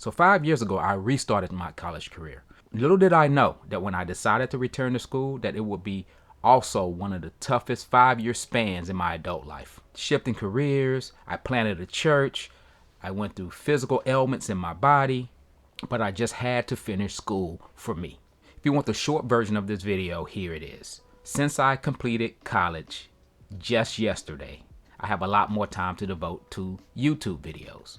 So 5 years ago, I restarted my college career. Little did I know that when I decided to return to school, that it would be also one of the toughest 5 year spans in my adult life. Shifting careers, I planted a church, I went through physical ailments in my body, but I just had to finish school for me. If you want the short version of this video, here it is. Since I completed college just yesterday, I have a lot more time to devote to YouTube videos.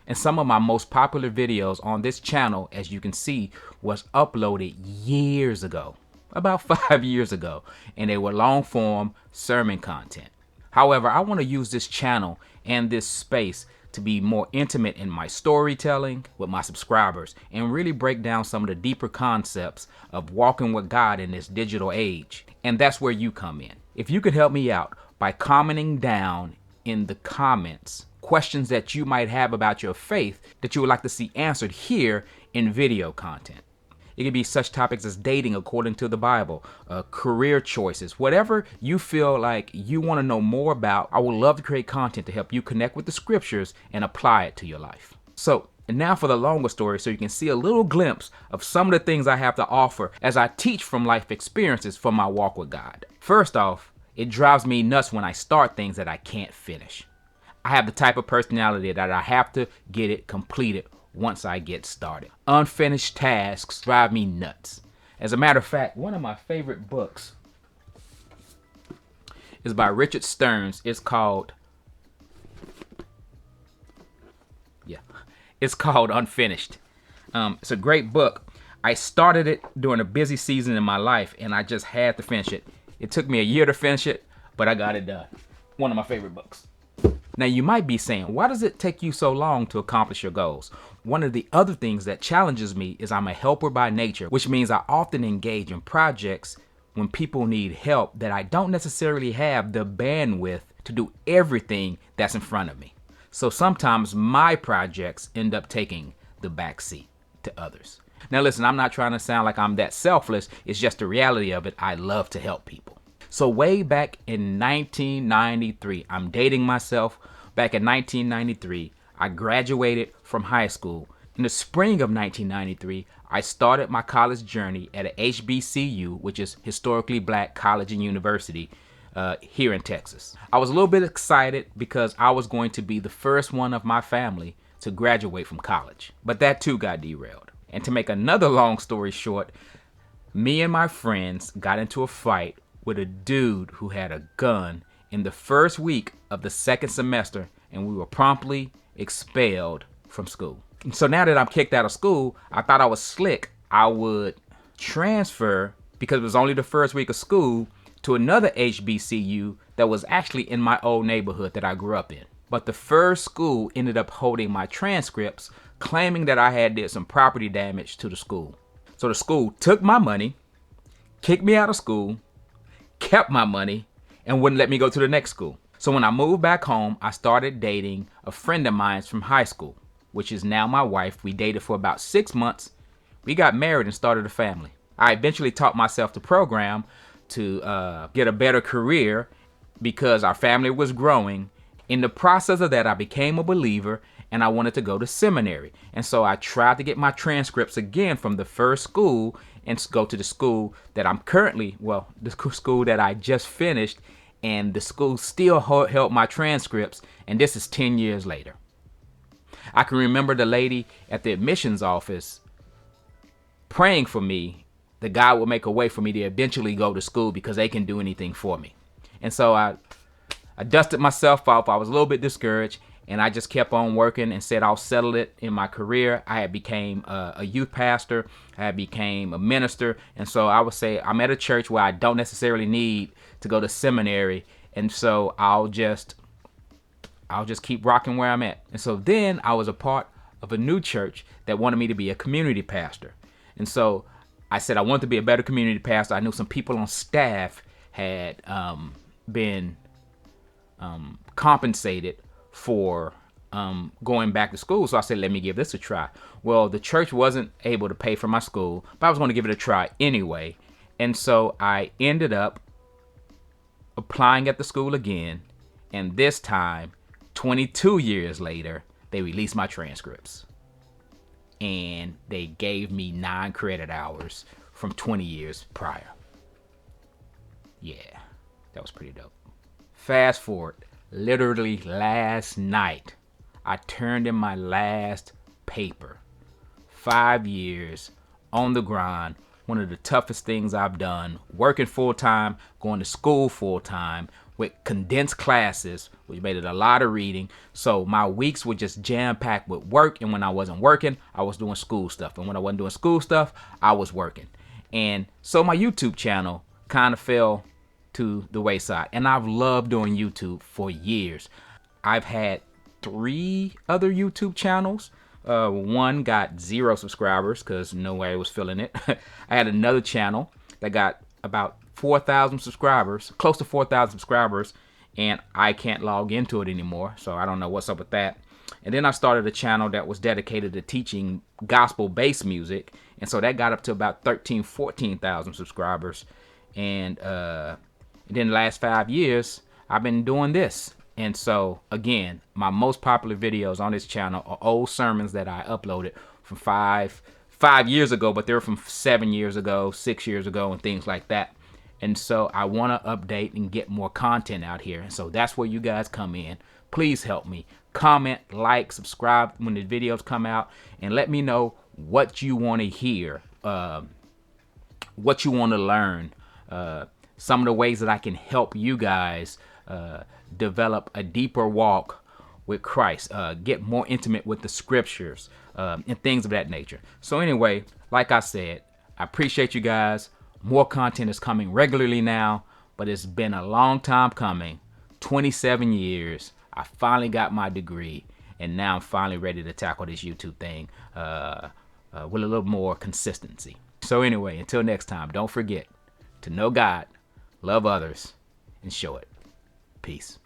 And some of my most popular videos on this channel, as you can see, was uploaded years ago, about 5 years ago, and they were long form sermon content. However, I want to use this channel and this space to be more intimate in my storytelling with my subscribers and really break down some of the deeper concepts of walking with God in this digital age. And that's where you come in. If you could help me out by commenting down in the comments questions that you might have about your faith that you would like to see answered here in video content. It could be such topics as dating according to the Bible, career choices, whatever you feel like you want to know more about. I would love to create content to help you connect with the scriptures and apply it to your life. So, and now for the longer story, so you can see a little glimpse of some of the things I have to offer as I teach from life experiences from my walk with God. First off, it drives me nuts when I start things that I can't finish. I have the type of personality that I have to get it completed once I get started. Unfinished tasks drive me nuts. As a matter of fact, one of my favorite books is by Richard Stearns. It's called Unfinished. It's a great book. I started it during a busy season in my life, and I just had to finish it. It took me a year to finish it, but I got it done. One of my favorite books. Now you might be saying, why does it take you so long to accomplish your goals? One of the other things that challenges me is I'm a helper by nature, which means I often engage in projects when people need help that I don't necessarily have the bandwidth to do everything that's in front of me. So sometimes my projects end up taking the back seat to others. Now listen, I'm not trying to sound like I'm that selfless. It's just the reality of it. I love to help people. So way back in 1993, I'm dating myself. Back in 1993, I graduated from high school. In the spring of 1993, I started my college journey at a HBCU, which is Historically Black College and University here in Texas. I was a little bit excited because I was going to be the first one of my family to graduate from college. But that too got derailed. And to make another long story short, me and my friends got into a fight with a dude who had a gun in the first week of the second semester, and we were promptly expelled from school. And so now that I'm kicked out of school, I thought I was slick. I would transfer, because it was only the first week of school, to another HBCU that was actually in my old neighborhood that I grew up in. But the first school ended up holding my transcripts, claiming that I had did some property damage to the school. So the school took my money, kicked me out of school, kept my money, and wouldn't let me go to the next school. So when I moved back home, I started dating a friend of mine from high school, which is now my wife. We dated for about 6 months. We got married and started a family. I eventually taught myself to program to get a better career because our family was growing. In the process of that, I became a believer and I wanted to go to seminary. And so I tried to get my transcripts again from the first school and go to the school that I'm currently, the school that I just finished, and the school still held my transcripts, and this is 10 years later. I can remember the lady at the admissions office praying for me that God would make a way for me to eventually go to school because they can do anything for me. And so I dusted myself off. I was a little bit discouraged, and I just kept on working and said I'll settle it in my career. I had became a youth pastor. I had became a minister. And so I would say I'm at a church where I don't necessarily need to go to seminary. And so I'll just keep rocking where I'm at. And so then I was a part of a new church that wanted me to be a community pastor. And so I said I wanted to be a better community pastor. I knew some people on staff had been compensated for going back to school. So I said, let me give this a try. Well, the church wasn't able to pay for my school, but I was going to give it a try anyway. And so I ended up applying at the school again. And this time, 22 years later, they released my transcripts. and they gave me 9 credit hours from 20 years prior. Yeah, that was pretty dope. Fast forward, literally last night, I turned in my last paper. 5 years on the grind, one of the toughest things I've done, working full time, going to school full time with condensed classes, which made it a lot of reading. So my weeks were just jam packed with work, and when I wasn't working, I was doing school stuff. And when I wasn't doing school stuff, I was working. And so my YouTube channel kind of fell to the wayside. And I've loved doing YouTube for years. I've had 3 other YouTube channels. One got 0 subscribers because nobody was feeling it. I had another channel that got about 4,000 subscribers, close to 4,000 subscribers, and I can't log into it anymore, so I don't know what's up with that. And then I started a channel that was dedicated to teaching gospel-based music, and so that got up to about 13,000, 14,000 subscribers. And then the last 5 years, I've been doing this. And so, again, my most popular videos on this channel are old sermons that I uploaded from five years ago, but they're from 7 years ago, 6 years ago, and things like that. And so I want to update and get more content out here. And so that's where you guys come in. Please help me. Comment, like, subscribe when the videos come out, and let me know what you want to hear, what you want to learn, some of the ways that I can help you guys develop a deeper walk with Christ, get more intimate with the scriptures, and things of that nature. So anyway, like I said, I appreciate you guys. More content is coming regularly now, but it's been a long time coming. 27 years. I finally got my degree, and now I'm finally ready to tackle this YouTube thing with a little more consistency. So anyway, until next time, don't forget to know God, love others, and show it. Peace.